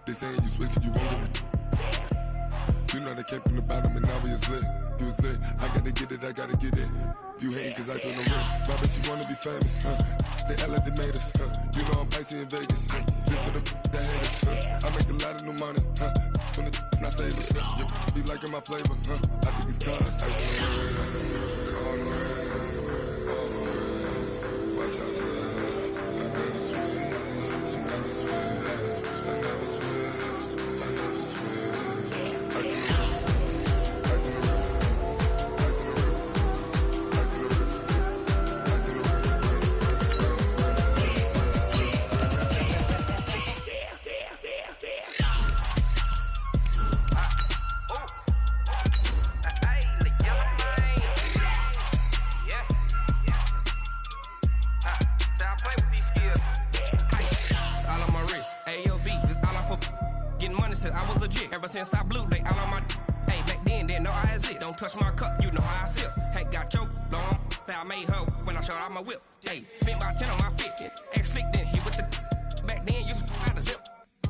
They saying you switch 'cause you won't give it. You know they came from the bottom and now we is lit. You was lit. I gotta get it, I gotta get it. You hating 'cause I took no risks. But I bet you wanna be famous, They act like they made us, You know I'm icy in Vegas, This for the that hate us, I make a lot of new money, When the not save us, You be liking my flavor, I think it's cause ice on the wrist, on the wrist, on the wrist. Watch out, flash. I never switch, I never switch, I never switch, I never switch. Ice on the wrist, ice on the wrist, ice on the wrist, ice on the wrist, ice on the wrist. I was legit ever since I blew they all on my hey back then didn't know I exist. Don't touch my cup, you know how I sip. Hey, got choked long that I made her when I showed out my whip. Hey, spent about 10 on my fit. Ex slick then he with the back then used to out the zip.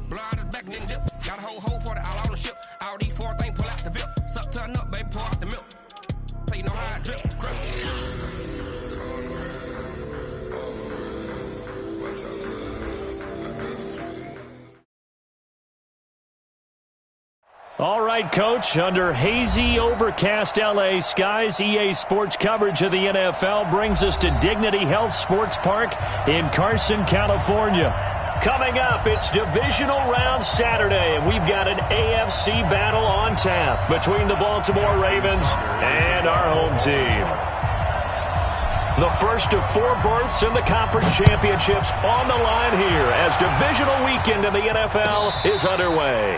Blow out his back and then dip. Got a whole party all on the ship. All these four things pull out the VIP. Suck turn up, baby, pour out the milk. So you know how I drip. All right, Coach, under hazy, overcast LA skies, EA Sports coverage of the NFL brings us to Dignity Health Sports Park in Carson, California. Coming up, it's Divisional Round Saturday, and we've got an AFC battle on tap between the Baltimore Ravens and our home team. The first of 4 berths in the conference championships on the line here as divisional weekend in the NFL is underway.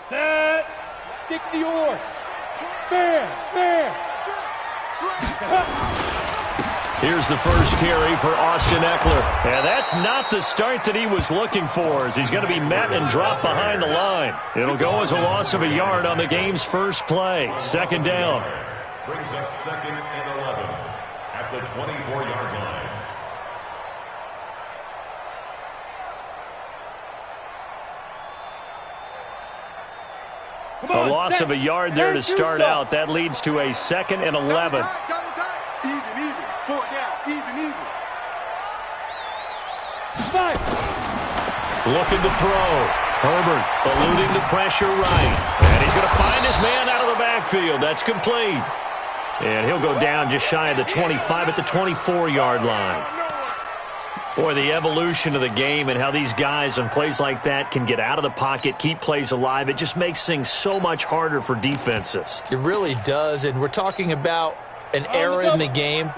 Set, 60 or fair. Here's the first carry for Austin Eckler. And that's not the start that he was looking for, as he's going to be met and dropped behind the line. It'll go as a loss of a yard on the game's first play. Second down. Brings up 2nd and 11 at the 24-yard line. A loss of a yard there to start out. That leads to a 2nd and 11. Even. 4 down. Even. Looking to throw. Herbert eluding the pressure right. And he's going to find his man out of the backfield. That's complete. And he'll go down just shy of the 25 at the 24-yard line. Boy, the evolution of the game and how these guys on plays like that can get out of the pocket, keep plays alive, it just makes things so much harder for defenses. It really does, and we're talking about an era in the game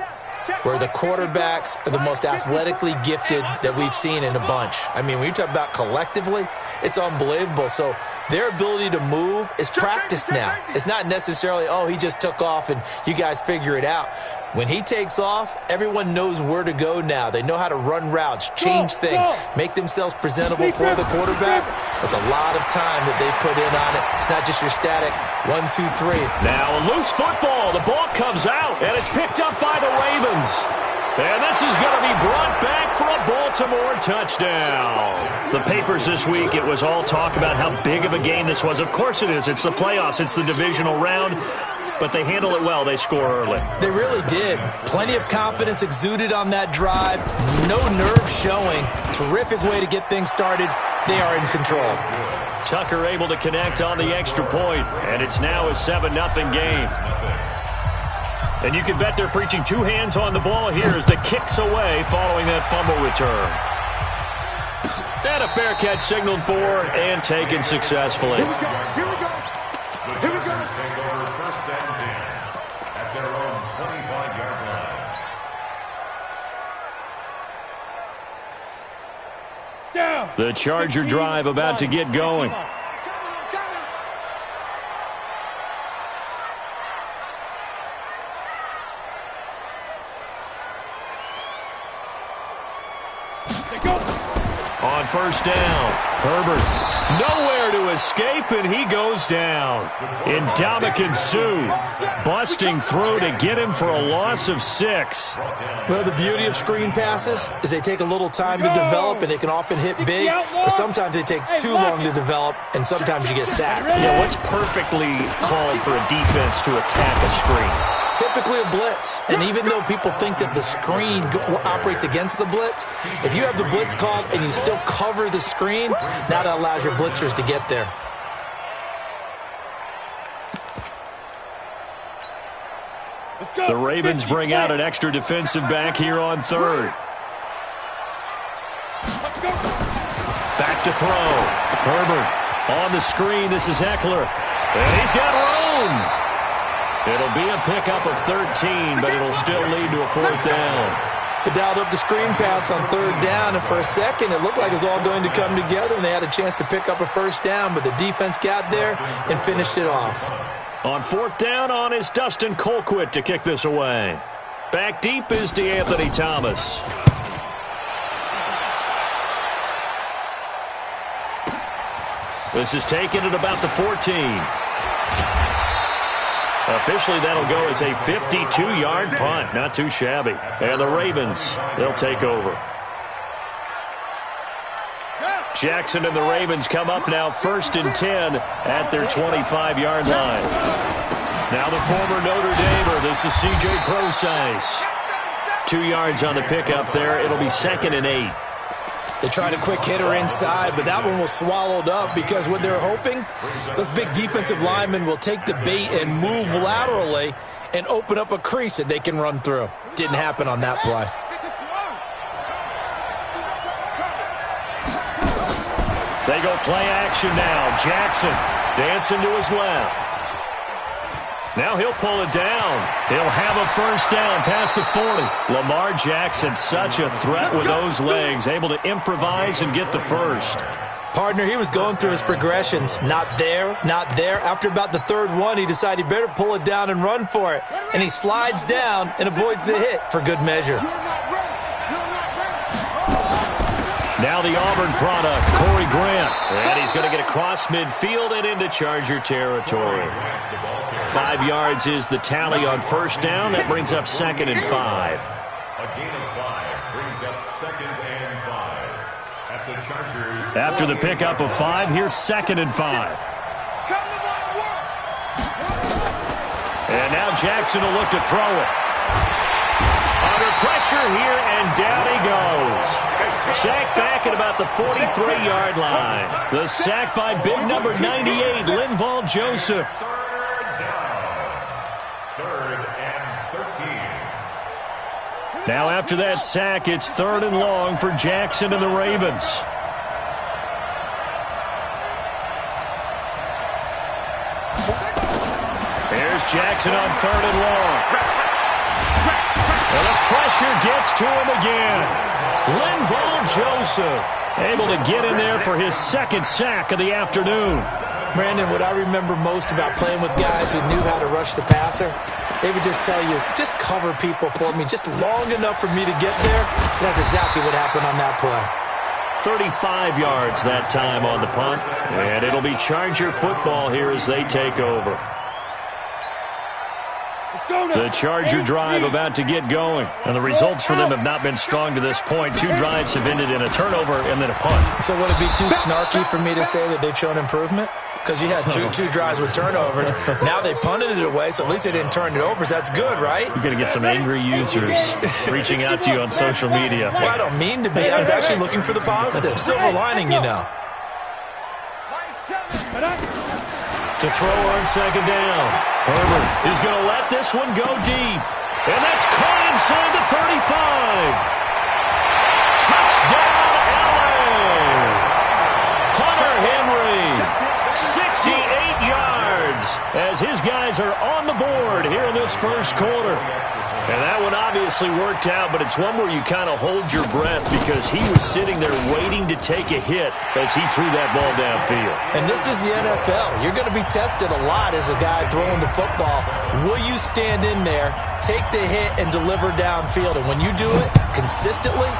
where the quarterbacks are the most athletically gifted that we've seen in a bunch. I mean, when you talk about collectively, it's unbelievable. So their ability to move is practiced now. It's not necessarily, oh, he just took off and you guys figure it out. When he takes off, everyone knows where to go now. They know how to run routes, change things, make themselves presentable for the quarterback. That's a lot of time that they put in on it. It's not just your static 1, 2, 3. Now a loose football. The ball comes out, and it's picked up by the Ravens. And this is going to be brought back for a Baltimore touchdown. The papers this week, it was all talk about how big of a game this was. Of course it is. It's the playoffs. It's the divisional round. But they handle it well. They score early. They really did. Plenty of confidence exuded on that drive. No nerve showing. Terrific way to get things started. They are in control. Tucker able to connect on the extra point. And it's now a 7-0 game. And you can bet they're preaching 2 hands on the ball here as the kick's away following that fumble return. And a fair catch signaled for and taken successfully. Here we go. Take over 1st and 10 at their own 25-yard line. Down. The Charger drive about to get going. on first down. Herbert nowhere to escape, and he goes down. Ndamukong Suh busting through to get him for a loss of 6. Well, the beauty of screen passes is they take a little time to develop, and they can often hit big, but sometimes they take too long to develop, and sometimes you get sacked. Yeah, what's perfectly called for a defense to attack a screen? Typically a blitz, and even though people think that the screen operates against the blitz, if you have the blitz called and you still cover the screen, now that allows your blitzers to get there. The Ravens bring out an extra defensive back here on third. Back to throw. Herbert on the screen. This is Eckler. And he's got room. It'll be a pickup of 13, but it'll still lead to a 4th down. They dialed up the screen pass on 3rd down, and for a second it looked like it was all going to come together, and they had a chance to pick up a 1st down, but the defense got there and finished it off. On 4th down on is Dustin Colquitt to kick this away. Back deep is DeAnthony Thomas. This is taken at about the 14. Officially, that'll go as a 52-yard punt. Not too shabby. And the Ravens, they'll take over. Jackson and the Ravens come up now 1st and 10 at their 25-yard line. Now the former Notre Damer. This is C.J. Prosise. 2 yards on the pickup there. It'll be 2nd and 8. They tried a quick hitter inside, but that one was swallowed up because what they're hoping, those big defensive linemen will take the bait and move laterally and open up a crease that they can run through. Didn't happen on that play. They go play action now. Jackson dancing to his left. Now he'll pull it down. He'll have a 1st down past the 40. Lamar Jackson, such a threat with those legs, able to improvise and get the 1st. Partner, he was going through his progressions. Not there, not there. After about the 3rd one, he decided he better pull it down and run for it. And he slides down and avoids the hit for good measure. Now the Auburn product, Corey Grant. And he's going to get across midfield and into Charger territory. 5 yards is the tally on 1st down. That brings up 2nd and 5. A gain of 5 brings up 2nd and 5. At the Chargers. After the pickup of 5, here's 2nd and 5. And now Jackson will look to throw it. Under pressure here, and down he goes. Sacked back at about the 43-yard line. The sack by big number 98, Linval Joseph. 3rd and 13. Now after that sack, it's 3rd and long for Jackson and the Ravens. Here's Jackson on 3rd and long. And the pressure gets to him again. Linval Joseph able to get in there for his 2nd sack of the afternoon. Brandon, what I remember most about playing with guys who knew how to rush the passer, they would just tell you, just cover people for me, just long enough for me to get there. That's exactly what happened on that play. 35 yards that time on the punt, and it'll be Charger football here as they take over. The Charger drive about to get going, and the results for them have not been strong to this point. 2 drives have ended in a turnover and then a punt. So would it be too snarky for me to say that they've shown improvement? Because you had two drives with turnovers. Now they punted it away, so at least they didn't turn it over. So that's good, right? You're going to get some angry users reaching out to you on social media. Well, I don't mean to be. I was actually looking for the positive. Silver lining, you know. To throw on 2nd down. Herbert is going to let this one go deep. And that's caught inside the 35. Touchdown, LA! Hunter Henry, 68 yards as his guys are on the board here in this 1st quarter. And that one obviously worked out, but it's one where you kind of hold your breath because he was sitting there waiting to take a hit as he threw that ball downfield. And this is the NFL. You're going to be tested a lot as a guy throwing the football. Will you stand in there, take the hit, and deliver downfield? And when you do it consistently,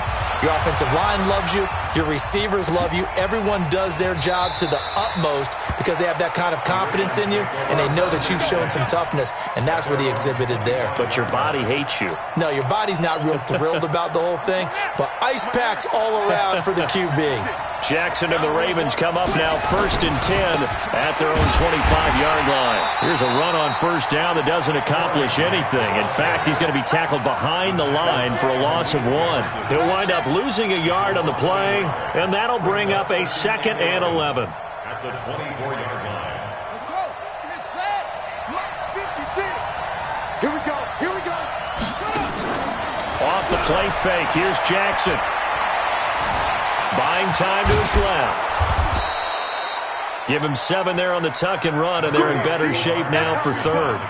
Your offensive line loves you. Your receivers love you. Everyone does their job to the utmost because they have that kind of confidence in you, and they know that you've shown some toughness, and that's what he exhibited there. But your body hates you. No, your body's not real thrilled about the whole thing, but ice packs all around for the QB. Jackson and the Ravens come up now 1st and 10 at their own 25-yard line. Here's a run on first down that doesn't accomplish anything. In fact, he's going to be tackled behind the line for a loss of 1. He'll wind up losing a yard on the play, and that'll bring up a 2nd and 11. At the 24-yard line. Let's go. Get set. Mark 56. Here we go. Here we go. Off the play fake. Here's Jackson. Buying time to his left. Give him 7 there on the tuck and run, and they're in better shape now for 3rd.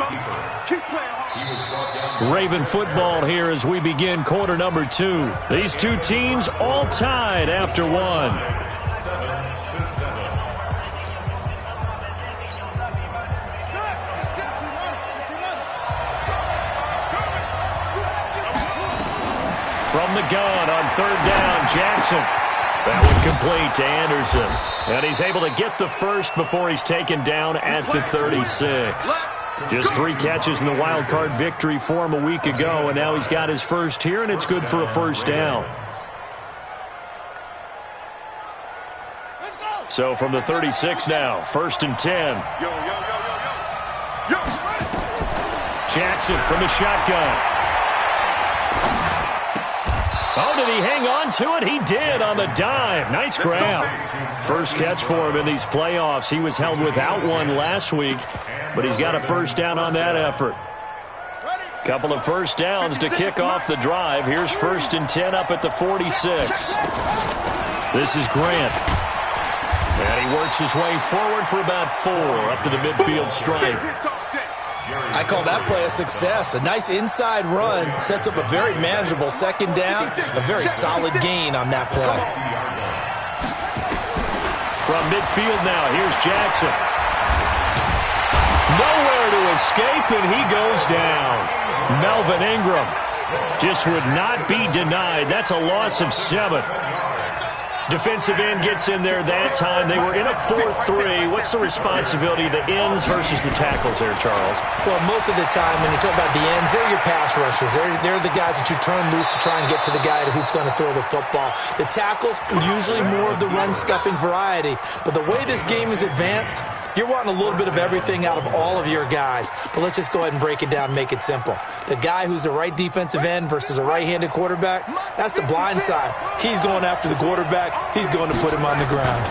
Keep playing hard. Raven football here as we begin quarter number 2. These two teams all tied after 1. 7-7. From the gun on 3rd down, Jackson. That one complete to Anderson. And he's able to get the first before he's taken down at the 36. Just 3 catches in the wild card victory for him a week ago, and now he's got his first here, and it's good for a first down. So from the 36 now, 1st and 10. Jackson from the shotgun. Oh, did he hang on to it? He did on the dive. Nice grab. First catch for him in these playoffs. He was held without one last week, but he's got a first down on that effort. Couple of first downs to kick off the drive. Here's 1st and 10 up at the 46. This is Grant. And he works his way forward for about 4 up to the midfield stripe. I call that play a success. A nice inside run sets up a very manageable 2nd down. A very solid gain on that play. From midfield now, here's Jackson. Nowhere to escape, and he goes down. Melvin Ingram just would not be denied. That's a loss of 7. Defensive end gets in there that time. They were in a 4-3. What's the responsibility of the ends versus the tackles there, Charles? Well, most of the time when you talk about the ends, they're your pass rushers. They're the guys that you turn loose to try and get to the guy who's going to throw the football. The tackles, usually more of the run-stuffing variety. But the way this game is advanced, you're wanting a little bit of everything out of all of your guys. But let's just go ahead and break it down and make it simple. The guy who's the right defensive end versus a right-handed quarterback, that's the blind side. He's going after the quarterback. He's going to put him on the ground.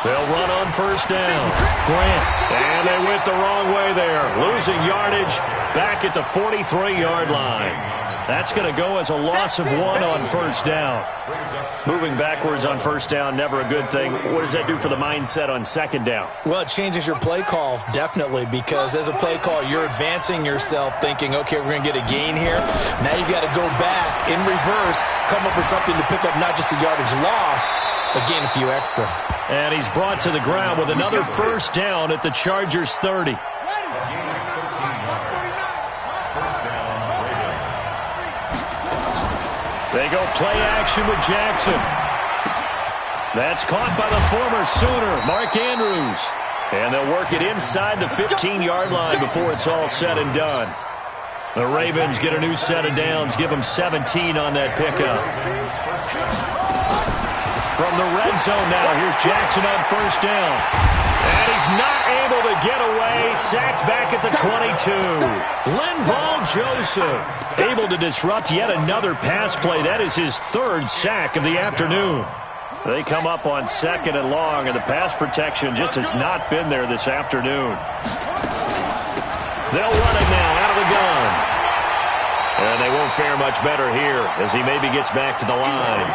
They'll run on first down. Grant. And they went the wrong way there. Losing yardage back at the 43-yard line. That's going to go as a loss of 1 on first down. Moving backwards on first down, never a good thing. What does that do for the mindset on 2nd down? Well, it changes your play call, definitely, because as a play call, you're advancing yourself thinking, okay, we're going to get a gain here. Now you've got to go back in reverse, come up with something to pick up not just the yardage lost, but gain a few extra. And he's brought to the ground with another first down at the Chargers' 30. They go play action with Jackson. That's caught by the former Sooner, Mark Andrews. And they'll work it inside the 15-yard line before it's all said and done. The Ravens get a new set of downs, give them 17 on that pickup. From the red zone now, here's Jackson on first down. And he's not able to get away. Sacked back at the 22. Linval Joseph able to disrupt yet another pass play. That is his 3rd sack of the afternoon. They come up on 2nd and long, and the pass protection just has not been there this afternoon. They'll run it now out of the gun. And they won't fare much better here as he maybe gets back to the line.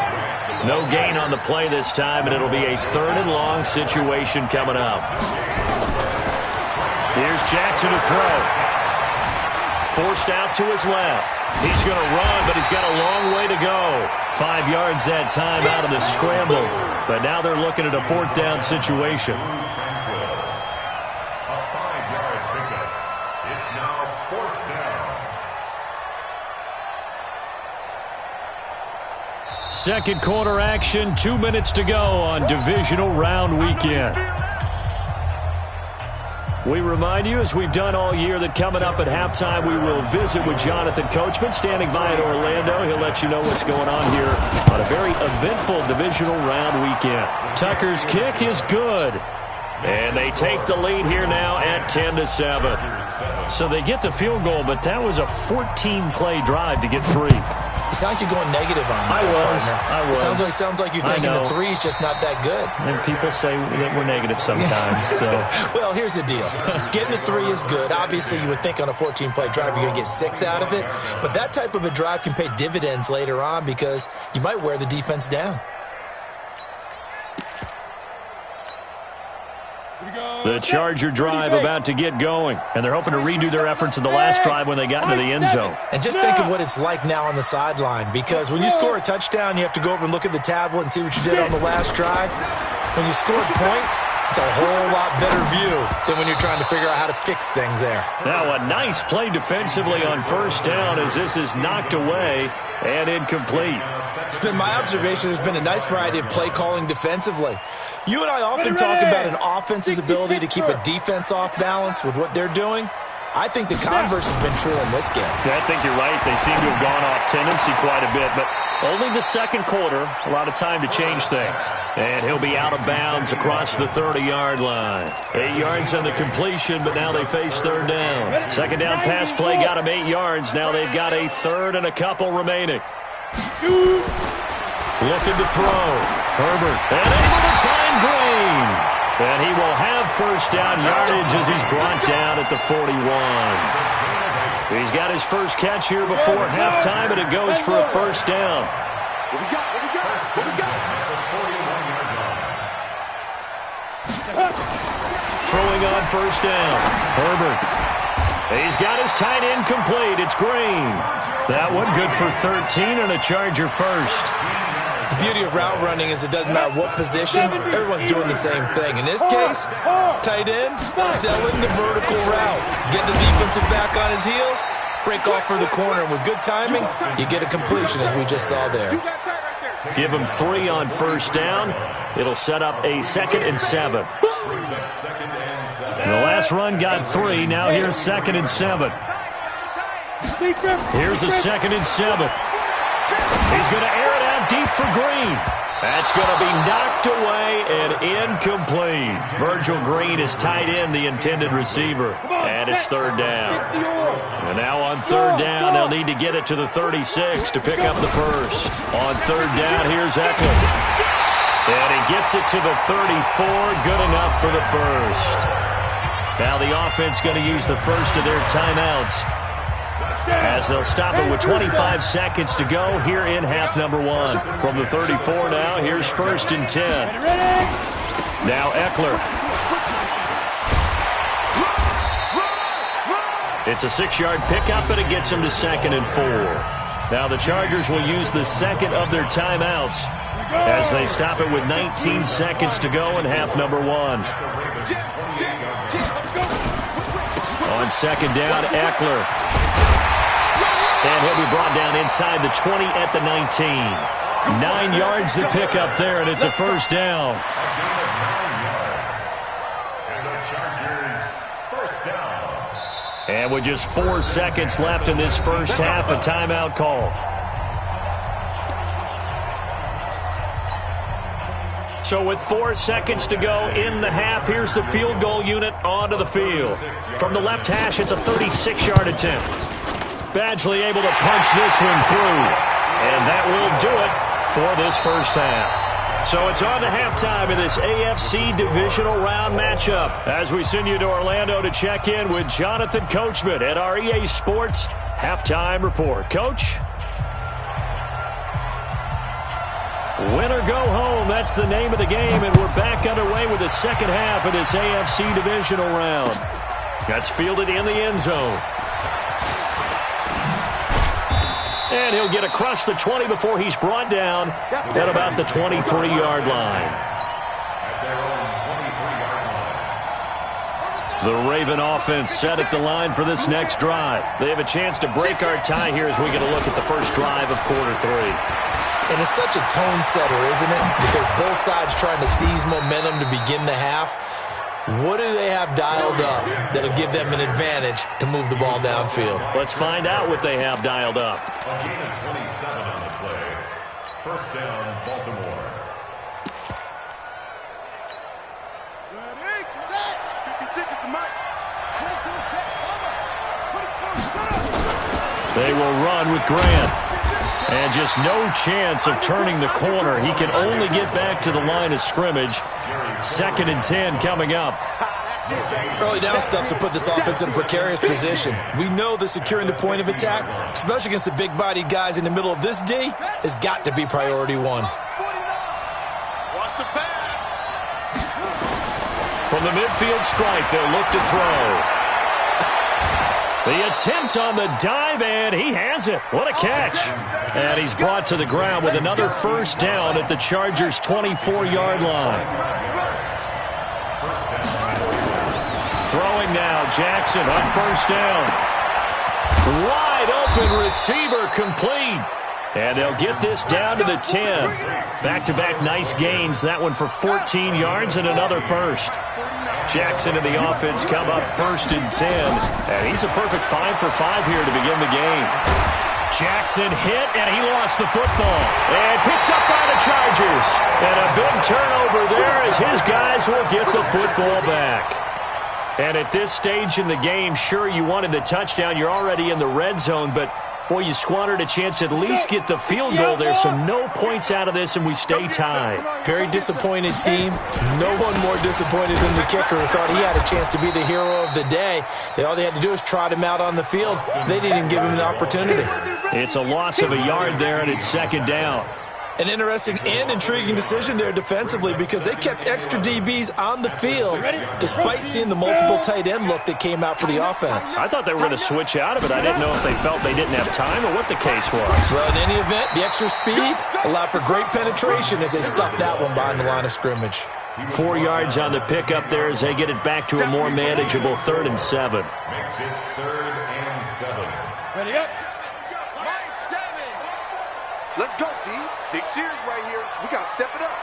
No gain on the play this time, and it'll be a 3rd and long situation coming up. Here's Jackson to throw. Forced out to his left. He's going to run, but he's got a long way to go. 5 yards that time out of the scramble. But now they're looking at a 4th down situation. A 5-yard pickup. It's now 4th down. Second quarter action, 2 minutes to go on divisional round weekend. We remind you, as we've done all year, that coming up at halftime, we will visit with Jonathan Coachman, standing by in Orlando. He'll let you know what's going on here on a very eventful divisional round weekend. Tucker's kick is good. And they take the lead here now at 10-7. So they get the field goal, but that was a 14-play drive to get 3. It sounds like you're going negative on me. I was. It sounds like you're thinking the 3 is just not that good. And people say that we're negative sometimes. So. Well, here's the deal. Getting the 3 is good. Obviously, you would think on a 14-play drive you're going to get 6 out of it. But that type of a drive can pay dividends later on because you might wear the defense down. The Charger drive about to get going, and they're hoping to redo their efforts in the last drive when they got into the end zone. And just think of what it's like now on the sideline, because when you score a touchdown, you have to go over and look at the tablet and see what you did on the last drive. When you scored points, it's a whole lot better view than when you're trying to figure out how to fix things there. Now a nice play defensively on first down as this is knocked away and incomplete. It's been my observation there's been a nice variety of play calling defensively. You and I often talk about an offense's ability to keep a defense off balance with what they're doing. I think the converse has been true in this game. Yeah, I think you're right. They seem to have gone off tendency quite a bit, but only the second quarter, a lot of time to change things. And he'll be out of bounds across the 30-yard line. 8 yards on the completion, but now they face third down. Second down pass play got them 8 yards. Now they've got a third and a couple remaining. Looking to throw. Herbert. And able to find Green. And he will have first down yardage as he's brought down at the 41. He's got his first catch here before halftime, and it goes for a first down. Throwing on first down. Herbert. He's got his tight end complete. It's Green. That one good for 13 and a Charger first. The beauty of route running is it doesn't matter what position, everyone's doing the same thing. In this case, tight end, selling the vertical route. Get the defensive back on his heels, break off for the corner. And with good timing, you get a completion as we just saw there. Give him 3 on first down. It'll set up a 2nd and 7. The last run got 3. Now here's 2nd and 7. Here's a 2nd and 7. He's going to air it out deep for Green. That's going to be knocked away and incomplete. Virgil Green is tight end, the intended receiver. And it's third down. And now on third down, they'll need to get it to the 36 to pick up the first. On third down, here's Eckler. And he gets it to the 34. Good enough for the first. Now the offense going to use the first of their timeouts, as they'll stop it with 25 seconds to go here in half number 1. From the 34 now, here's 1st and 10. Now Eckler. It's a 6-yard pickup, but it gets him to 2nd and 4. Now the Chargers will use the second of their timeouts as they stop it with 19 seconds to go in half number 1. On second down, Eckler. And he'll be brought down inside the 20 at the 19. 9 yards to pick up there, and it's a first down. And the Chargers first down. And with just 4 seconds left in this first half, a timeout call. So with 4 seconds to go in the half, here's the field goal unit onto the field. From the left hash, it's a 36-yard attempt. Badgley able to punch this one through. And that will do it for this first half. So it's on to halftime in this AFC divisional round matchup as we send you to Orlando to check in with Jonathan Coachman at our EA Sports Halftime Report. Coach? Win or go home, that's the name of the game, and we're back underway with the second half of this AFC divisional round. That's fielded in the end zone. And he'll get across the 20 before he's brought down at about the 23-yard line. The Raven offense set at the line for this next drive. They have a chance to break our tie here as we get a look at the first drive of quarter 3. And it's such a tone setter, isn't it? Because both sides trying to seize momentum to begin the half. What do they have dialed up that'll give them an advantage to move the ball downfield? Let's find out what they have dialed up. A gain of 27 on the play. First down, Baltimore. Ready, set. 56 is the mark. They will run with Grant. And just no chance of turning the corner. He can only get back to the line of scrimmage. 2nd and 10 coming up. Early down stuff to put this offense in a precarious position. We know that securing the point of attack, especially against the big-bodied guys in the middle of this D, has got to be priority one. Watch the pass. From the midfield stripe, they'll look to throw. The attempt on the dive, and he has it. What a catch. And he's brought to the ground with another first down at the Chargers' 24-yard line. Throwing now, Jackson on first down. Wide open receiver complete. And they'll get this down to the 10. Back-to-back nice gains. That one for 14 yards and another first. Jackson and the offense come up 1st and 10. And he's a perfect 5 for 5 here to begin the game. Jackson hit, and he lost the football. And picked up by the Chargers. And a big turnover there as his guys will get the football back. And at this stage in the game, sure, you wanted the touchdown. You're already in the red zone, but boy, you squandered a chance to at least get the field goal there, so no points out of this, and we stay tied. Very disappointed team. No one more disappointed than the kicker who thought he had a chance to be the hero of the day. All they had to do was trot him out on the field. They didn't even give him an opportunity. It's a loss of a yard there, and it's 2nd down. An interesting and intriguing decision there defensively because they kept extra DBs on the field despite seeing the multiple tight end look that came out for the offense. I thought they were going to switch out of it. I didn't know if they felt they didn't have time or what the case was. Well, in any event, the extra speed allowed for great penetration as they stuffed that one behind the line of scrimmage. 4 yards on the pickup there as they get it back to a more manageable 3rd and 7. Makes it 3rd and 7. Ready up. Mike 7. Let's go, D. Big series right here. We got to step it up.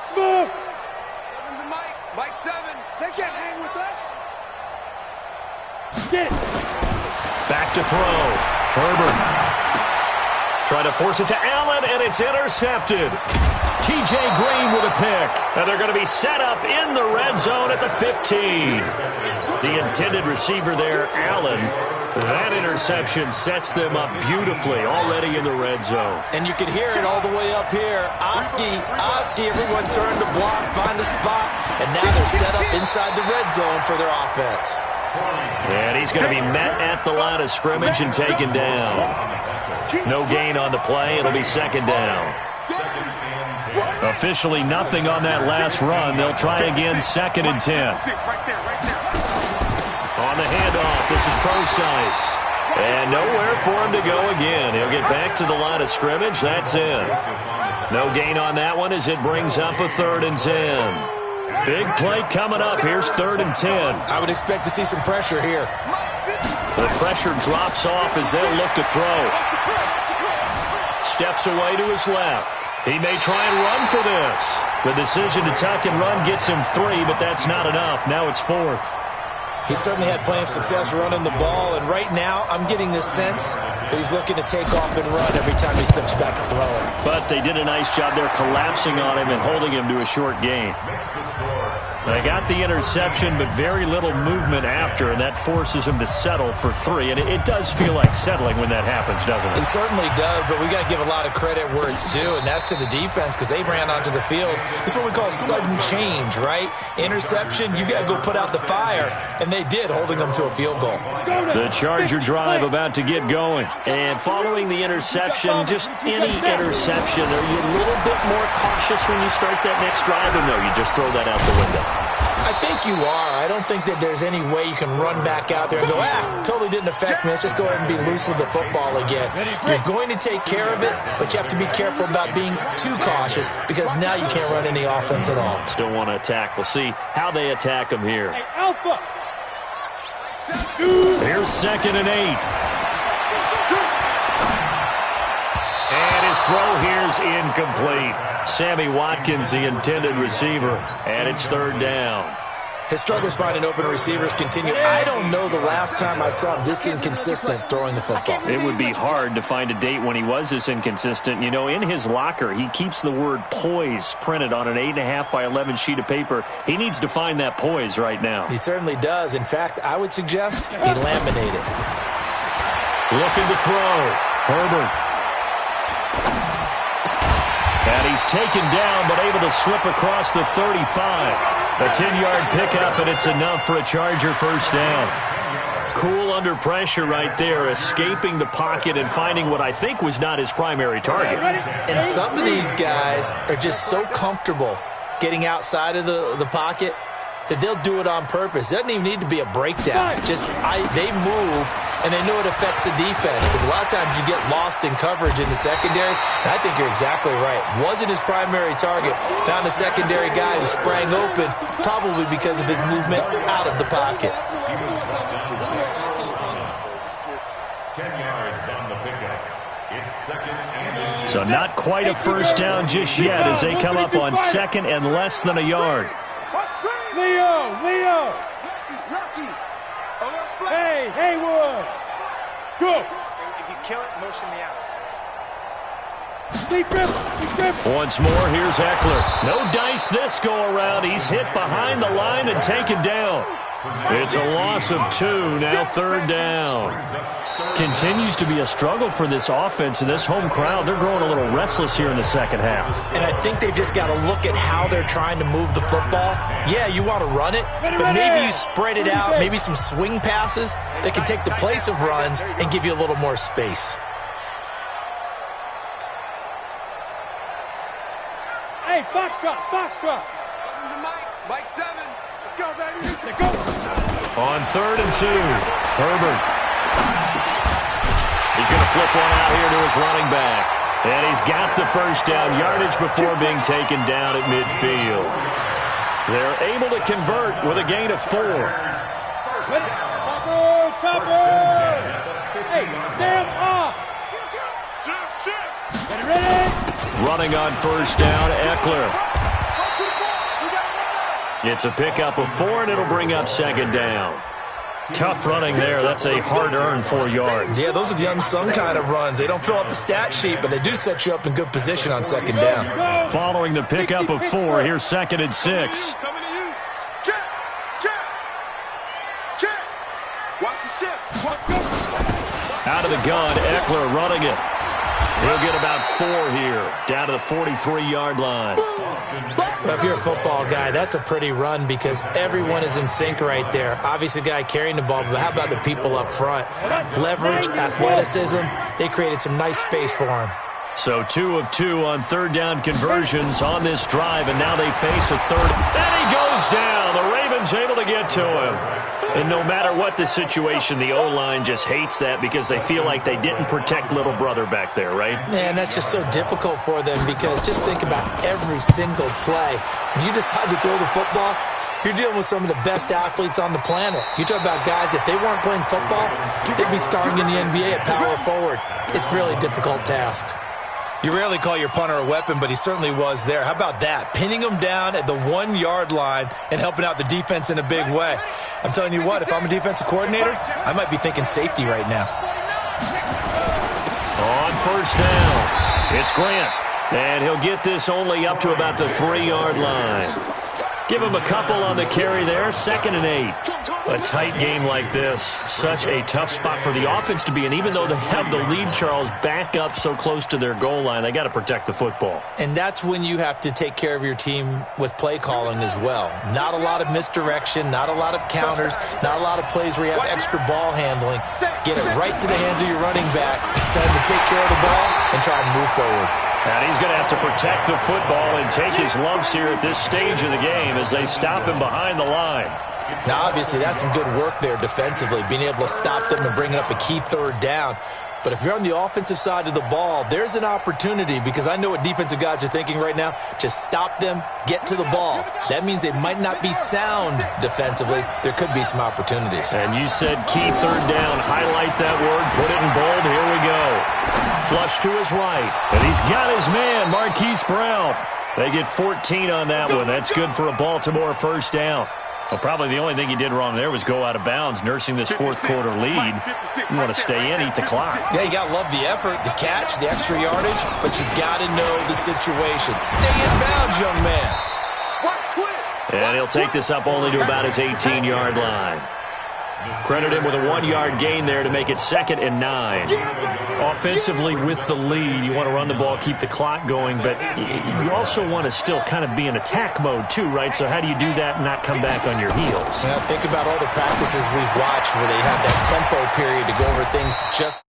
Smooth. 7's a Mike. Mike 7. They can't hang with us. Get it. Back to throw. Herbert. Trying to force it to Allen, and it's intercepted. T.J. Green with a pick. And they're going to be set up in the red zone at the 15. The intended receiver there, Allen. That interception sets them up beautifully already in the red zone. And you could hear it all the way up here. Oski, everyone turned to block, find a spot, and now they're set up inside the red zone for their offense. And he's going to be met at the line of scrimmage and taken down. No gain on the play. It'll be 2nd down. Officially nothing on that last run. They'll try again 2nd and 10. On the handoff, this is Procise. And nowhere for him to go again. He'll get back to the line of scrimmage. That's it. No gain on that one as it brings up a 3rd and 10. Big play coming up. Here's 3rd and 10. I would expect to see some pressure here. The pressure drops off as they'll look to throw. Steps away to his left. He may try and run for this. The decision to tuck and run gets him 3, but that's not enough. Now it's 4th. He certainly had plenty of success running the ball, and right now I'm getting the sense that he's looking to take off and run every time he steps back to throw it. But they did a nice job there collapsing on him and holding him to a short gain. They got the interception, but very little movement after, and that forces him to settle for 3. And it does feel like settling when that happens, doesn't it? It certainly does, but we got to give a lot of credit where it's due, and that's to the defense because they ran onto the field. It's what we call sudden change, right? Interception, you got to go put out the fire, and they did, holding them to a field goal. The Charger drive about to get going. And following the interception, just any interception, are you a little bit more cautious when you start that next drive, or no, you just throw that out the window? I think you are. I don't think that there's any way you can run back out there and go, totally didn't affect me. Let's just go ahead and be loose with the football again. You're going to take care of it, but you have to be careful about being too cautious because now you can't run any offense at all. Still want to attack. We'll see how they attack them here. Hey, Alpha. Here's 2nd and 8. And his throw here's incomplete. Sammy Watkins, the intended receiver, and it's 3rd down. His struggles finding open receivers continue. I don't know the last time I saw him this inconsistent throwing the football. It would be hard to find a date when he was this inconsistent. You know, in his locker, he keeps the word poise printed on an 8.5 by 11 sheet of paper. He needs to find that poise right now. He certainly does. In fact, I would suggest he laminate it. Looking to throw. Herbert. And he's taken down, but able to slip across the 35. A 10-yard pickup, and it's enough for a Charger 1st down. Cool under pressure right there, escaping the pocket and finding what I think was not his primary target. And some of these guys are just so comfortable getting outside of the pocket that they'll do it on purpose. It doesn't even need to be a breakdown. Just they move, and they know it affects the defense, because a lot of times you get lost in coverage in the secondary, and I think you're exactly right. Wasn't his primary target. Found a secondary guy who sprang open, probably because of his movement out of the pocket. 10 yards on the pickup. It's 2nd and 8. So not quite a 1st down just yet as they come up on 2nd and less than a yard. Leo! Hey, Haywood! Go! If you kill it, motion me out. Once more, here's Eckler. No dice this go-around. He's hit behind the line and taken down. It's a loss of 2, now 3rd down. Continues to be a struggle for this offense and this home crowd. They're growing a little restless here in the 2nd half. And I think they've just got to look at how they're trying to move the football. Yeah, you want to run it, but maybe you spread it out, maybe some swing passes that can take the place of runs and give you a little more space. Hey, foxtrot! Mike 7. Let's go, baby. Let's go. On 3rd and 2, Herbert. He's going to flip one out here to his running back. And he's got the 1st down yardage before being taken down at midfield. They're able to convert with a gain of 4. Topper! Hey, Sam off! Ready? Running on 1st down, Eckler. It's a pickup of 4, and it'll bring up 2nd down. Tough running there. That's a hard-earned 4 yards. Yeah, those are the unsung kind of runs. They don't fill up the stat sheet, but they do set you up in good position on 2nd down. Following the pickup of 4, here's 2nd and 6. Coming to you. Check. Watch the shift. Out of the gun, Eckler running it. He'll get about 4 here, down to the 43-yard line. Well, if you're a football guy, that's a pretty run because everyone is in sync right there. Obviously, the guy carrying the ball, but how about the people up front? Leverage, athleticism, they created some nice space for him. So 2 of 2 on 3rd down conversions on this drive, and now they face a 3rd. And he goes down. The Ravens able to get to him. And no matter what the situation, the O-line just hates that because they feel like they didn't protect little brother back there, right? Man, that's just so difficult for them because just think about every single play. When you decide to throw the football, you're dealing with some of the best athletes on the planet. You talk about guys, if they weren't playing football, they'd be starring in the NBA at power forward. It's a really difficult task. You rarely call your punter a weapon, but he certainly was there. How about that? Pinning him down at the 1-yard line and helping out the defense in a big way. I'm telling you what, if I'm a defensive coordinator, I might be thinking safety right now. On 1st down, it's Grant. And he'll get this only up to about the 3-yard line. Give him a couple on the carry there, 2nd and 8. A tight game like this, such a tough spot for the offense to be in. Even though they have the lead, Charles, back up so close to their goal line, they got to protect the football. And that's when you have to take care of your team with play calling as well. Not a lot of misdirection, not a lot of counters, not a lot of plays where you have extra ball handling. Get it right to the hands of your running back, tell him to take care of the ball, and try and move forward. And he's going to have to protect the football and take his lumps here at this stage of the game as they stop him behind the line. Now, obviously, that's some good work there defensively, being able to stop them and bring up a key 3rd down. But if you're on the offensive side of the ball, there's an opportunity, because I know what defensive guys are thinking right now, to stop them, get to the ball. That means they might not be sound defensively. There could be some opportunities. And you said key third down. Highlight that word. Put it in bold. Here we go. Flush to his right. And he's got his man, Marquise Brown. They get 14 on that one. That's good for a Baltimore first down. Well, probably the only thing he did wrong there was go out of bounds, nursing this fourth quarter lead. You want to stay in, eat the clock. Yeah, you got to love the effort, the catch, the extra yardage, but you got to know the situation. Stay in bounds, young man. And he'll take this up only to about his 18-yard line. Credit him with a 1-yard gain there to make it 2nd and 9. Offensively with the lead, you want to run the ball, keep the clock going, but you also want to still kind of be in attack mode too, right? So how do you do that and not come back on your heels? Yeah, think about all the practices we've watched where they have that tempo period to go over things just...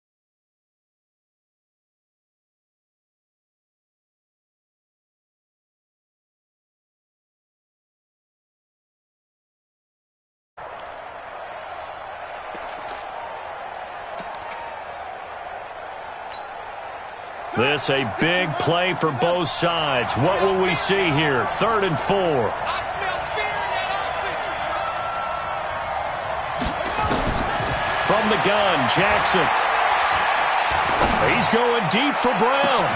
This a big play for both sides. What will we see here? 3rd and 4. From the gun, Jackson. He's going deep for Brown.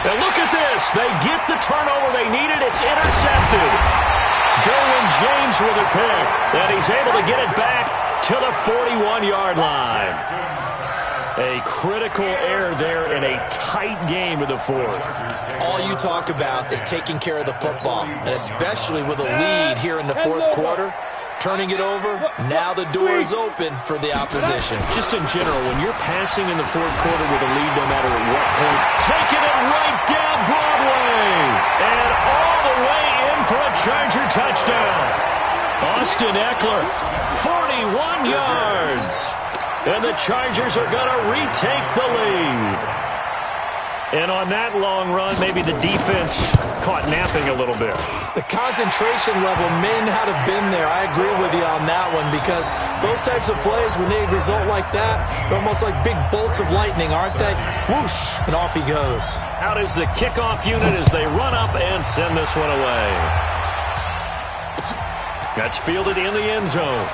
And look at this. They get the turnover they needed. It's intercepted. Derwin James with a pick. And he's able to get it back to the 41-yard line. A critical error there in a tight game of the fourth. All you talk about is taking care of the football, and especially with a lead here in the fourth quarter, turning it over, now the door is open for the opposition. Just in general, when you're passing in the fourth quarter with a lead, no matter at what point, taking it right down Broadway, and all the way in for a Charger touchdown. Austin Eckler, 41 yards. And the Chargers are going to retake the lead. And on that long run, maybe the defense caught napping a little bit. The concentration level may not have been there. I agree with you on that one, because those types of plays, when they result like that, they're almost like big bolts of lightning, aren't they? Whoosh, and off he goes. Out is the kickoff unit as they run up and send this one away. That's fielded in the end zone.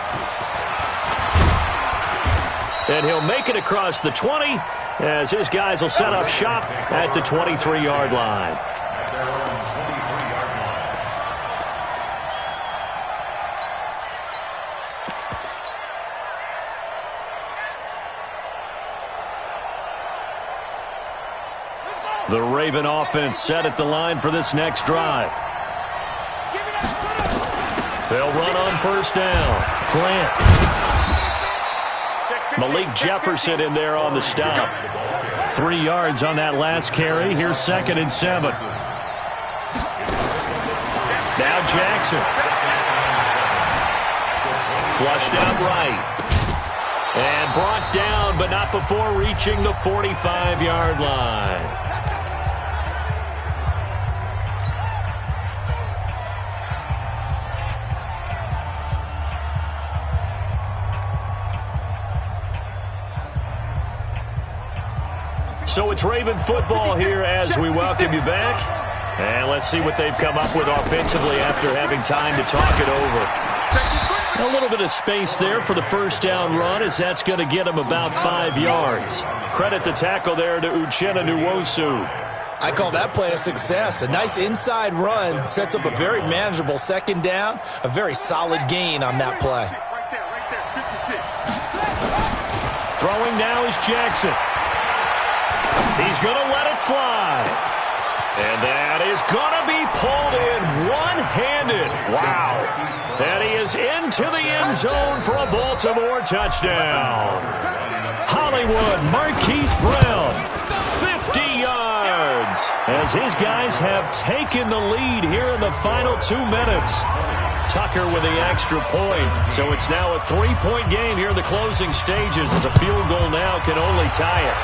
And he'll make it across the 20 as his guys will set up shop at the 23-yard line. The Raven offense set at the line for this next drive. They'll run on first down. Grant. Malik Jefferson in there on the stop. 3 yards on that last carry. Here's 2nd and 7. Now Jackson. Flushed out right. And brought down, but not before reaching the 45-yard line. So it's Raven football here as we welcome you back. And let's see what they've come up with offensively after having time to talk it over. A little bit of space there for the first down run, as that's going to get him about 5 yards. Credit the tackle there to Uchenna Nwosu. I call that play a success. A nice inside run sets up a very manageable second down. A very solid gain on that play. Throwing now is Jackson. He's going to let it fly. And that is going to be pulled in one-handed. Wow. And he is into the end zone for a Baltimore touchdown. Hollywood Marquise Brown, 50 yards, as his guys have taken the lead here in the final 2 minutes. Tucker with the extra point. So it's now a 3-point game here in the closing stages, as a field goal now can only tie it.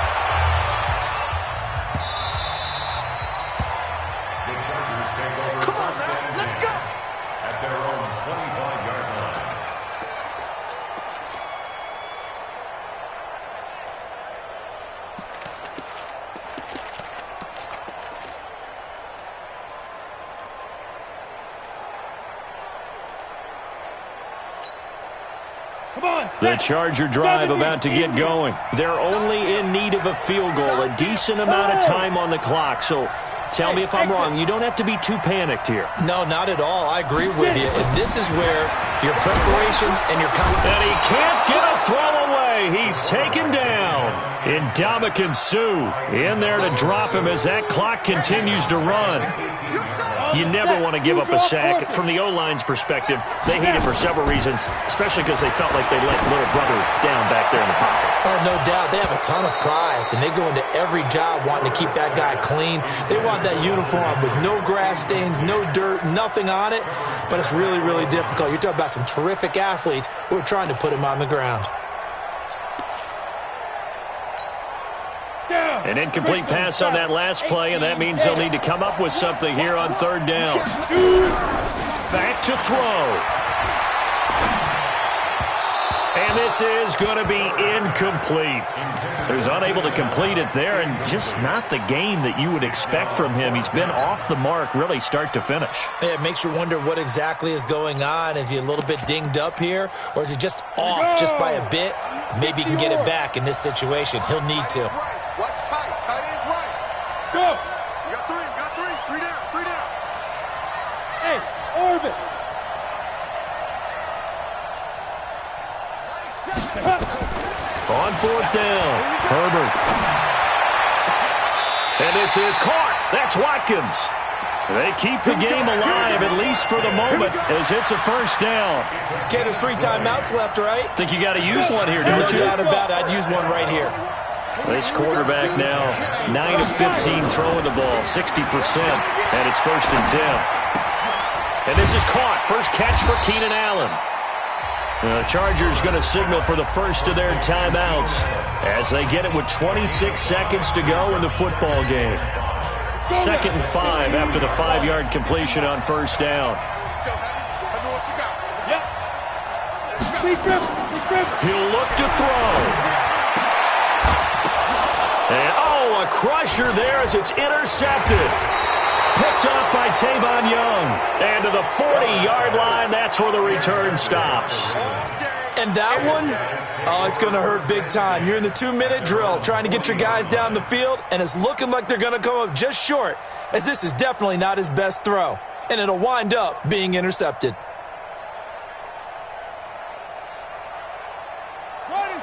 The Charger drive about to get going. They're only in need of a field goal, a decent amount of time on the clock. So tell me if I'm wrong. You don't have to be too panicked here. No, not at all. I agree with you. And this is where your preparation and your confidence. And he can't get a throw away. He's taken down. Ndamukong Suh in there to drop him as that clock continues to run. You never want to give up a sack. From the O-line's perspective, they hate it for several reasons, especially because they felt like they let little brother down back there in the pocket. Oh, no doubt. They have a ton of pride, and they go into every job wanting to keep that guy clean. They want that uniform with no grass stains, no dirt, nothing on it, but it's really, really difficult. You're talking about some terrific athletes who are trying to put him on the ground. An incomplete pass on that last play, and that means they'll need to come up with something here on third down. Back to throw. And this is going to be incomplete. So he's unable to complete it there, and just not the game that you would expect from him. He's been off the mark really start to finish. Yeah, it makes you wonder what exactly is going on. Is he a little bit dinged up here, or is he just off just by a bit? Maybe he can get it back in this situation. He'll need to. Watch tight. Tight is right. Go. You got three. Three down. Hey, orbit. On fourth down, Herbert. And this is caught. That's Watkins. They keep the game alive, at least for the moment, as it's a first down. Okay, there's 3 timeouts left, right? Think you got to use one here, don't you? No doubt about it. I'd use one right here. This quarterback now 9 of 15 throwing the ball, 60%, and it's first and 10. And this is caught. First catch for Keenan Allen. The Chargers going to signal for the first of their timeouts as they get it with 26 seconds to go in the football game. 2nd and 5 after the 5-yard completion on first down. Let's go, Heavy what you got. He'll look to throw. And, a crusher there as it's intercepted. Picked off by Tavon Young. And to the 40-yard line, that's where the return stops. And that one, it's going to hurt big time. You're in the 2-minute drill trying to get your guys down the field, and it's looking like they're going to come up just short, as this is definitely not his best throw. And it'll wind up being intercepted.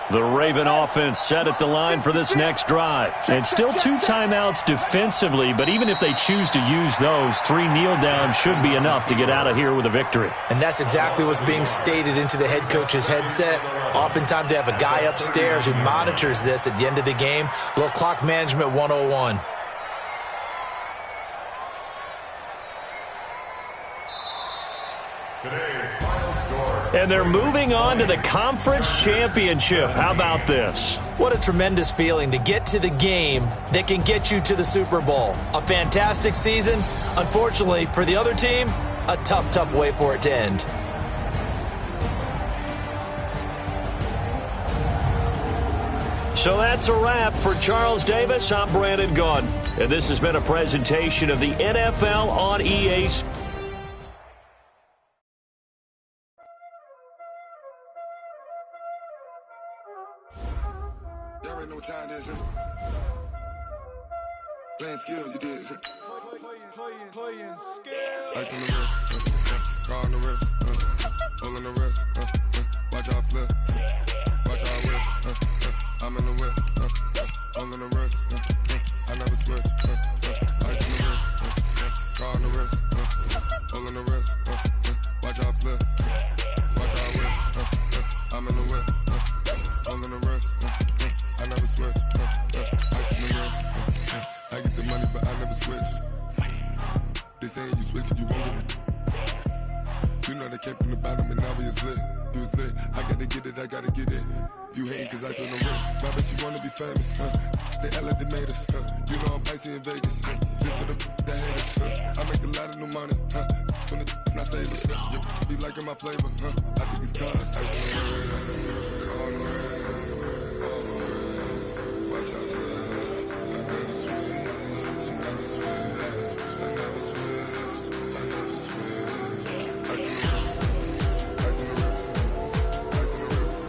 The Raven offense set at the line for this next drive. And still 2 timeouts defensively, but even if they choose to use those, 3 kneel downs should be enough to get out of here with a victory. And that's exactly what's being stated into the head coach's headset. Oftentimes they have a guy upstairs who monitors this at the end of the game. A little clock management 101. And they're moving on to the conference championship. How about this? What a tremendous feeling to get to the game that can get you to the Super Bowl. A fantastic season. Unfortunately, for the other team, a tough way for it to end. So that's a wrap for Charles Davis. I'm Brandon Gaudin. And this has been a presentation of the NFL on EA Sports. Y'all already know what time it is, huh? Playing skills, you did. Playing skills. Ice on the wrist, car on the wrist, hole on the wrist, watch out flip, watch out whip, I'm in the whip, hole on the wrist, I never switch, ice on the wrist, car on the wrist, hole on the wrist, watch out flip, watch out whip, I'm in the whip, hole on the wrist, I never switch, ice on the wrist, I get the money but I never switch. They saying you switch it, you won't get it. You know they came from the bottom and now we is lit. You was lit, I gotta get it, I gotta get it. You hating cause I on the wrist. I bet you wanna be famous, They act like they made us, You know I'm icy in Vegas, This for the that hate us, I make a lot of new money, When it's not savers, You be liking my flavor, I think it's cause ice on the wrist, on the wrist, on the wrist. Watch out for that, I never switch, I never switch. I never switch, I never switch. Ice in the wrist, ice in the wrist, ice in the wrist.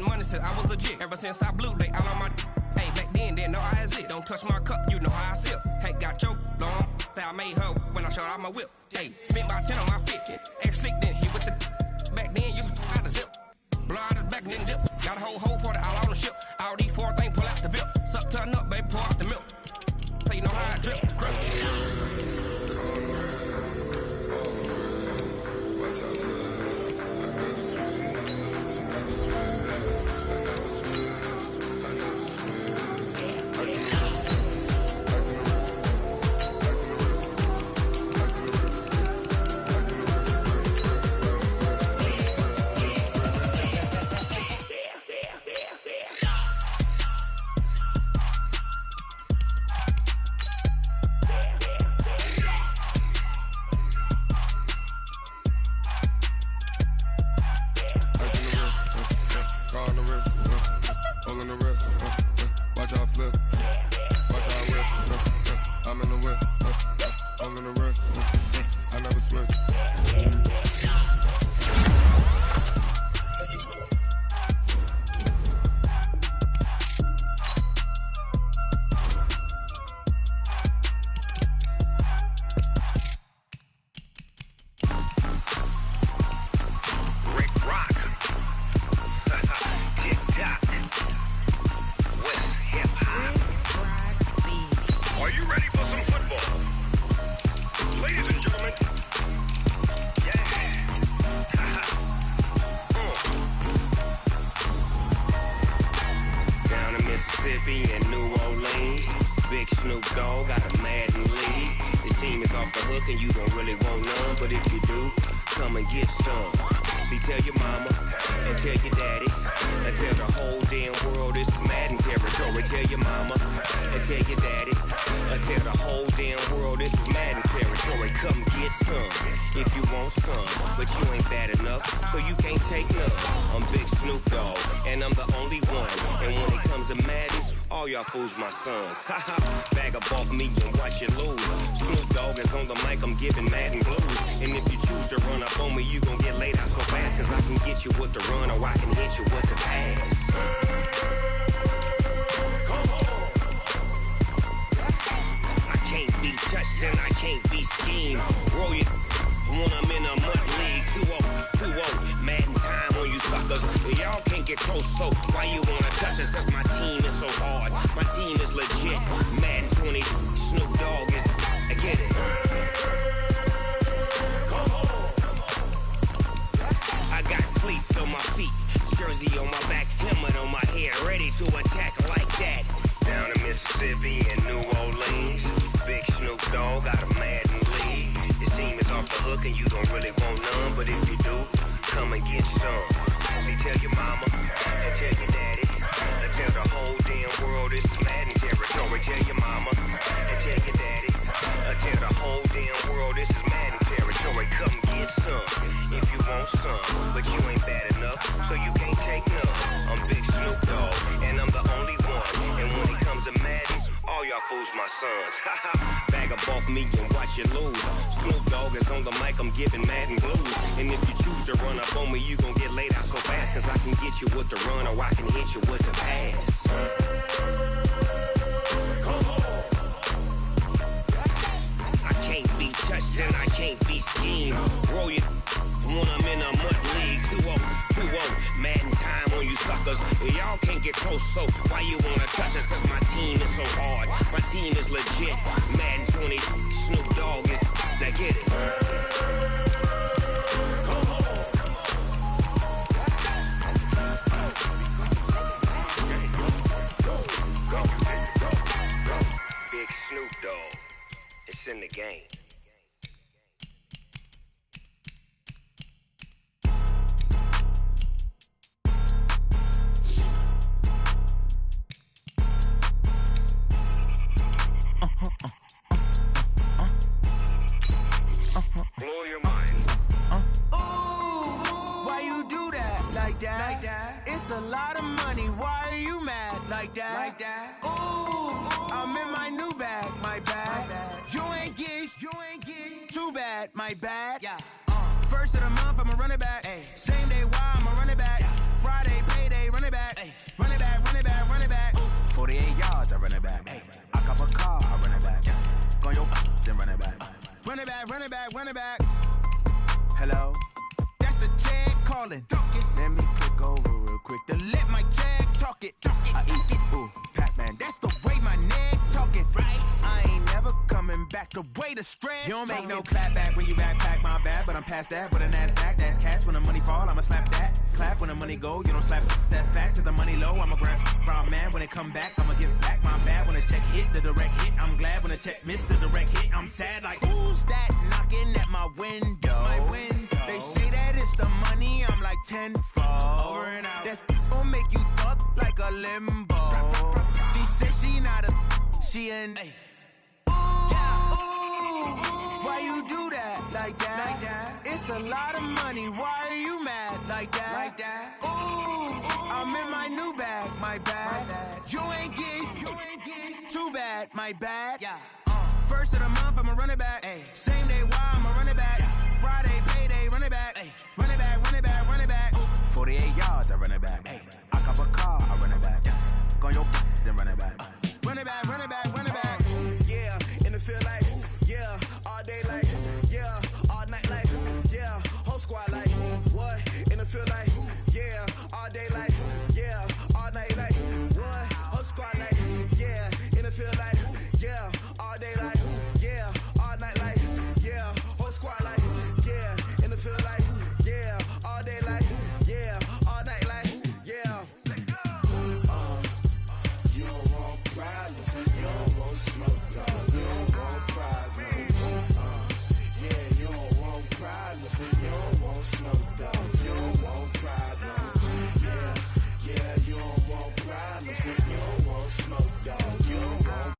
getting money since I was legit. Ever since I blew, they all on my hey, back then, didn't know I exist. Don't touch my cup, you know how I sip. Hey, got your long, that I made her when I showed out my whip. Hey, spent about 10 on my fit. Ex-slick, then hit with the back then, used to out the zip. Blow out his back and then dip. Got a whole party all on the ship. All these four things pull out the bip. Suck, turn up, baby, pour out the milk. So you know how I drip. Fools my sons. Bag of off me and watch you lose. Snoop Dogg is on the mic, I'm giving Madden blues. And if you choose to run up on me, you gon' get laid out so fast. Cause I can get you with the run or I can hit you with the pass. Come on. I can't be touched and I can't be schemed. Roll you when I'm in a mud league. 2-0, Madden time on you suckers. Y'all can't get close, so why you wanna touch us? Cause my team is so hard. My team is legit. Madden 20, Snoop Dogg is. I get it. Come on. I got cleats on my feet, jersey on my back, helmet on my head, ready to attack like that. Down in Mississippi and New Orleans, big Snoop Dogg got a Madden league. Your team is off the hook and you don't really want none, but if you do, come and get some. See, tell your mama and tell your daddy. Tell the whole damn world this is Madden territory. Tell your mama and tell your daddy. Tell the whole damn world this is Madden territory. Come get some if you want some, but you ain't bad enough, so you can't take none. I'm Big Snoop Dogg, and I'm the only one. And when it comes to Madden, all y'all fools my sons. Bag up off me and watch you lose. Snoop Dogg is on the mic, I'm giving Madden blues. And if you choose to run up on me, you gon' get laid out so fast. Cause I can get you with the run or I can hit you with the pass. Come on. I can't be touched and I can't be schemed. Roll you when I'm in a mud league. 2-0, Madden time on you suckers. Y'all can't get close, so why you wanna touch us? Cause my team is so hard. My team is legit. Madden 20, Snoop Dogg is. Now get it. Come on. Go. Big Snoop Dogg. It's in the game. Blow your mind. Ooh, why you do that like that? It's a lot of money. Why are you mad like that? Ooh, I'm in my new bag, my bad. You ain't get too bad, my bad. Yeah. First of the month, I'ma run it back. Same day, why I'ma run it back. Friday, payday, run it back. cop a car, I run it back. Go on your then run it back. Run it back, run it back, run it back. Hello? That's the Jag calling. Let me click over real quick to let my Jag talk it. I eat it. Ooh, Pac-Man, that's the way my neck talking. Right? I ain't never coming back the way the stress. You don't make no clap back when you backpack, my bad. But I'm past that with a NASDAQ. That's cash when the money fall, I'ma slap that. Clap when the money go, you don't slap. That's facts. If the money low, I'ma grab brown man. When it come back, I'ma give back my bad. When the check hit, the direct hit. I'm glad when the check missed the direct hit. I'm sad like, who's that knocking at my window? My window. They say that it's the money, I'm like tenfold. Over and out. That's gon' make you up like a limbo. She said she not a, she an. Why you do that like that? It's a lot of money. Why are you mad like that? Ooh, I'm in my new bag, my bad. You ain't getting too bad, my bad. Yeah. First of the month, I'ma run it back. Same day, why I'ma run it back. Friday, payday, run it back. Run it back, run it back, run it back. 48 yards, I run it back. I cop a car, I run it back. Go on your then run it back. Run it back, run it back, run it back. Yeah, and it feel like, yeah, all day like, yeah, all night like, yeah, whole squad like, what? And it feel like, yeah, all day like, yeah, all night like, what? Whole squad like, yeah, and it feel like, yeah, all day like, yeah, all night like, yeah, whole squad like, yeah, and it feel like, yeah, all day like, yeah, all night like, yeah. You don't want problems, you don't want smoke, no, you don't want problems. Yeah, you don't want problems, you don't want smoke, dog, you don't want problems. Yeah, you don't want problems, you don't want smoke, dog, you don't want.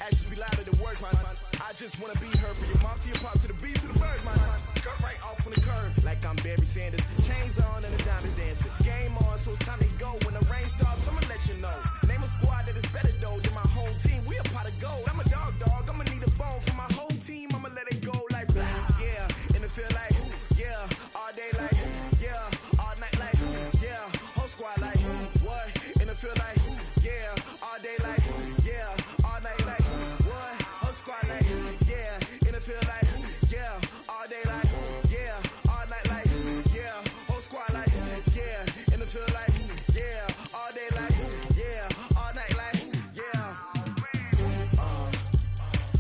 Actions be louder than words, man. I just wanna be heard from your mom to your pop to the beat to the birds, man. Cut right off on the curb, like I'm Barry Sanders. Chains on and the diamonds dancing. Game on, so it's time to go. When the rain starts, I'ma let you know. Name a squad that is better though than my whole team. We a pot of gold. I'm a dog. I'ma need a bone for my whole team. I'ma let it go like, yeah. And it feel like, yeah, all day like, yeah, all night like, yeah, whole squad like, what? And it feel like, yeah, all day like, yeah, all night like, what? Whole squad like, yeah, and it feel like, yeah, all day like, yeah, all night like, yeah, whole squad like, yeah, and it feel like, yeah, all day like, yeah, all night like, yeah.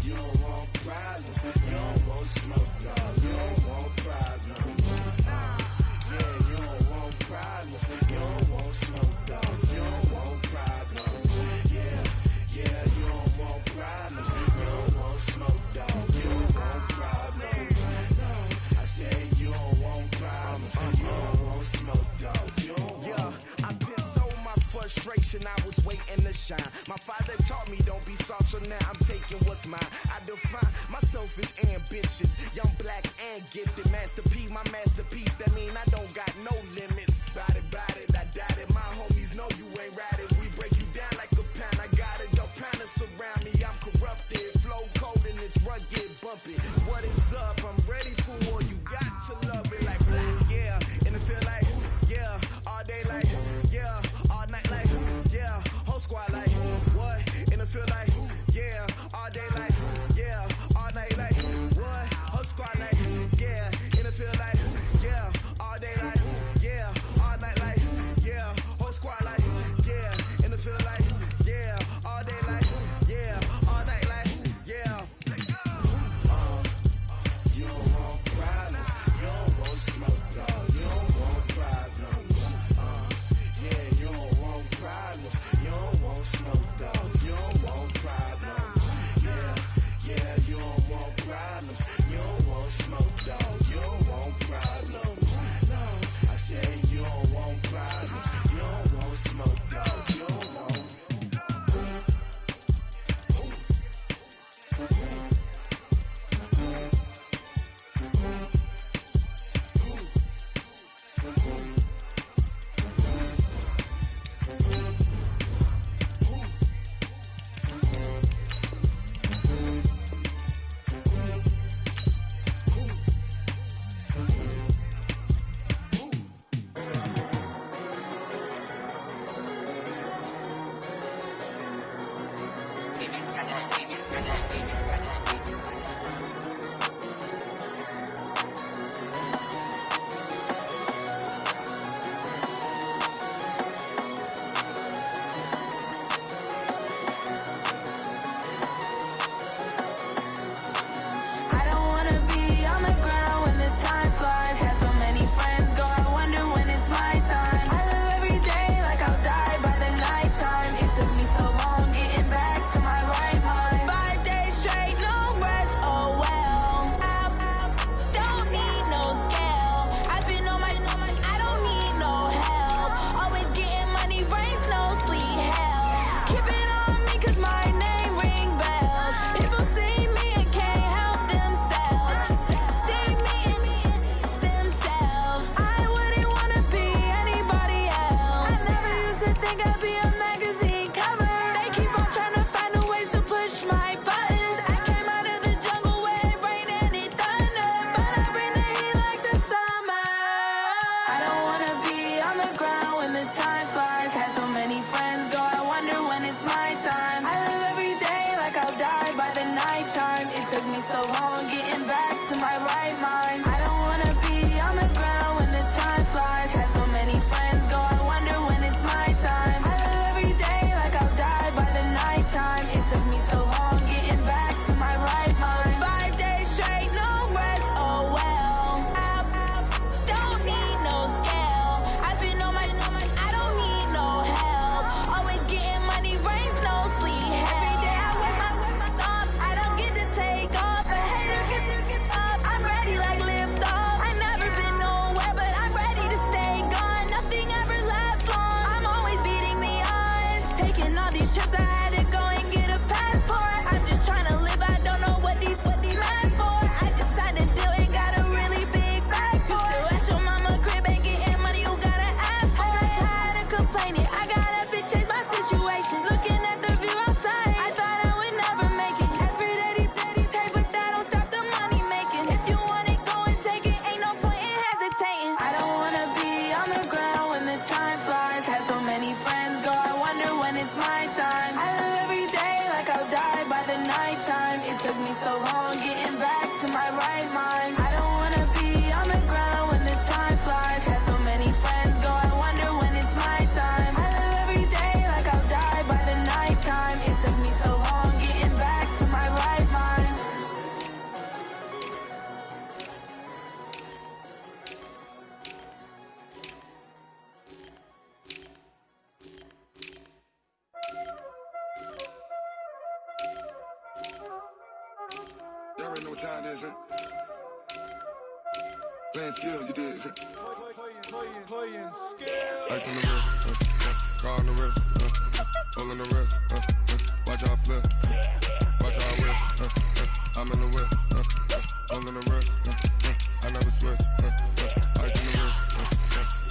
You don't want problems, you don't want smoke, no, you don't want problems. Yeah, you don't want problems, you don't want smoke, dog, you don't want problems. Yeah, you don't want problems, you don't want smoke, dog, you don't want problems. No, I said you don't want problems, you don't want smoke, dog, you don't want. Yeah, I pissed so my frustration, I was waiting to shine. My father taught me don't be soft, so now I'm taking what's mine. I define myself as ambitious, young, black, and gifted. Master P, my masterpiece, that mean I don't got no limits. Bout it, I doubt it. My homies know you ain't ratted. We break you down like a pound. I got it, don't pound us around me. I'm corrupted, flow cold and it's rugged, bumpy. What is up? I'm ready for war. You got to love it like, yeah. And it feel like, yeah, all day like, yeah, all night like, yeah, whole squad like, what? And it feel like, yeah, all day like, yeah, all night like, what? Whole squad like, yeah, and it feel like, yeah, vision. Playing skills, you did. Playing skills. Ice on the wrist, car on the wrist, hole in the wrist, watch how I flip, watch how I whip, I'm in the whip, hole in the wrist, I never switch, ice in the wrist,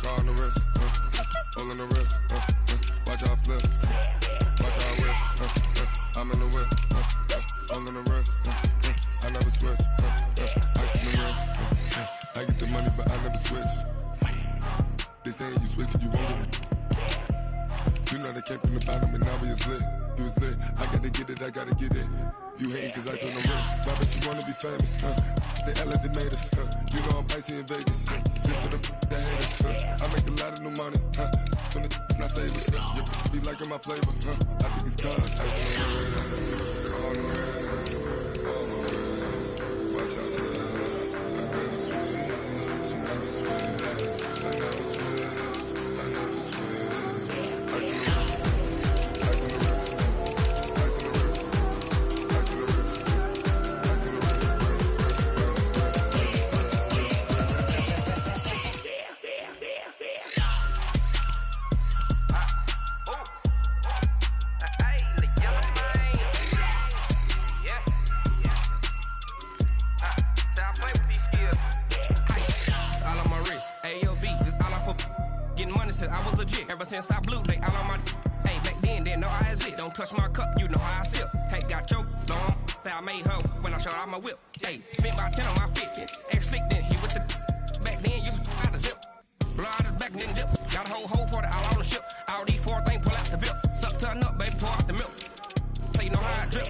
car on the wrist, hole in the wrist, watch how I flip, watch how I whip, I'm in the whip, hole in the wrist, I never switch, ice in the wrist, I get the money but I never switch. They saying you switch and you won't. You know they came from the bottom and now we is lit. You was lit, I gotta get it, I gotta get it. You hating cause ice on the wrist. Why bet you wanna be famous, They act like they made us, You know I'm icy in Vegas, This for the that hate us, I make a lot of new money, When it's not savers, You be liking my flavor, I think it's cause ice on the wrist, on the wrist, on the wrist. Watch out for this, I never switch, never switch. I never switch, I never switch. Ice in the wrist, ice in the wrist, ice in the wrist, ice in the wrist, ice in the wrist, I was legit ever since I blew they all on my hey back then didn't know I exist. Don't touch my cup, you know how I sip. Hey, got choked long, say I made her when I showed out my whip. Hey, spent about 10 on my fit. Ex slick then he with the back then used to out the zip. Blow out his back and then dip. Got a whole party all on the ship. All these 4 things pull out the bip. Suck to a nut, baby, pour out the milk. So you know how I drip.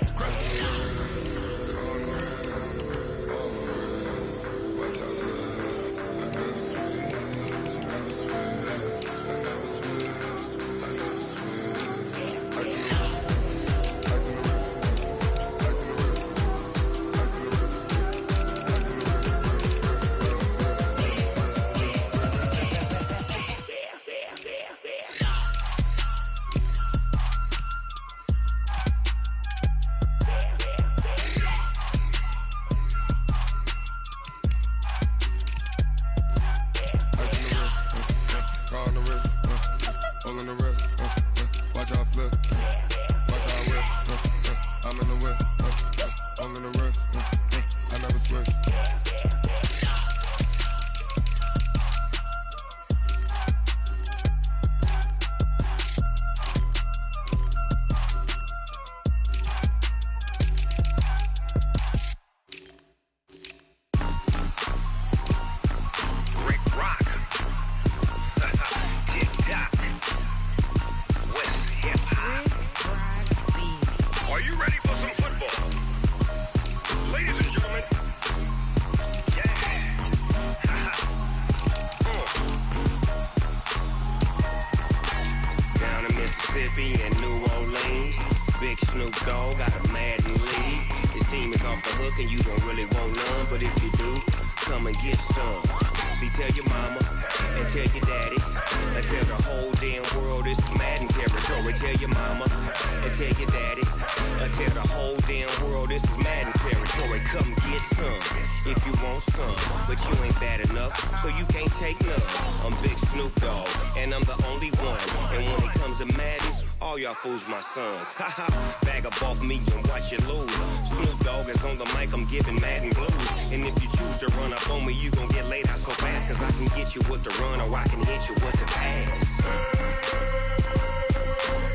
Fools my sons. Haha, bag up off me and watch you lose. Snoop Dogg is on the mic, I'm giving Madden blues. And if you choose to run up on me, you gon' get laid out so fast. Cause I can get you with the run or I can hit you with the pass.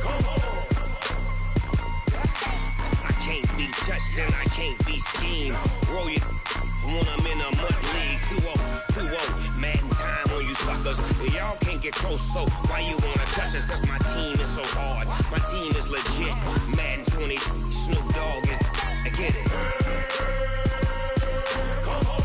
Come on. I can't be touched and I can't be schemed. Roll you when I'm in a mud league. 2-0, Madden time on you suckers. Y'all can't get close, so why you wanna touch us? Cause my team is so hard. My team is legit. Madden 20, Snoop Dogg is. I get it. Come on.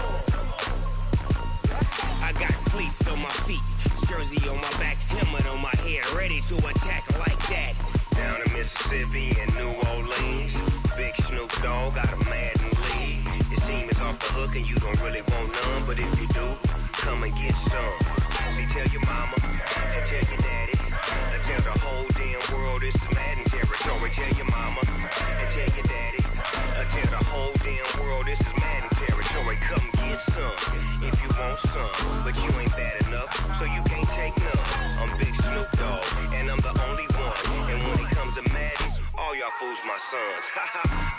I got cleats on my feet, jersey on my back, helmet on my head, ready to attack like that. Down in Mississippi and New Orleans, big Snoop Dogg got a Madden league. Your team is off the hook and you don't really want none, but if you do, come and get some. See, tell your mama and tell your daddy, and tell the whole damn world it's Madden territory. Tell your mama and tell your daddy, and tell the whole damn world this is Madden territory. but you ain't bad enough, so you can't take none. I'm Big Snoop Dogg, and I'm the only one. And when it comes to Madden, all y'all fools my sons.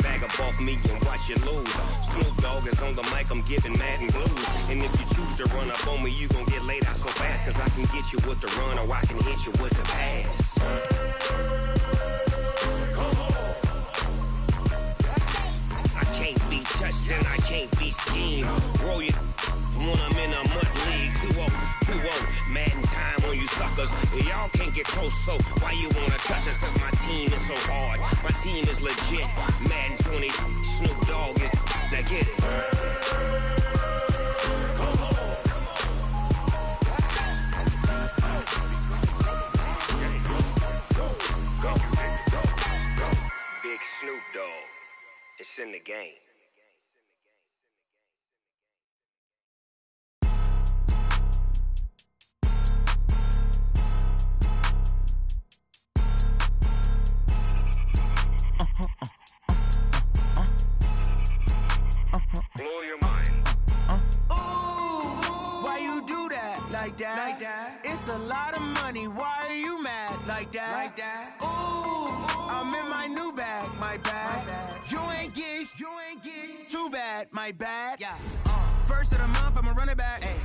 Bag up off me and watch you lose. Snoop Dogg is on the mic, I'm giving Madden blues. And if you choose to run up on me, you gon' get laid out so fast. Cause I can get you with the run or I can hit you with the pass. I can't be touched and I can't be schemed. Roll you when I'm in a mud league. 2-0, Madden time on you suckers. Y'all can't get close, so why you wanna touch us? Cause my team is so hard. My team is legit. Madden 20, Snoop Dogg is. Now get it. Big Snoop Dogg. It's in the game. Blow your mind. Why you do that? Like that? It's a lot of money. Why are you mad? Like that? Ooh, I'm in my new bag. My bad. You ain't getting too bad. My bad. Yeah. First of the month, I'ma run it back. Ay.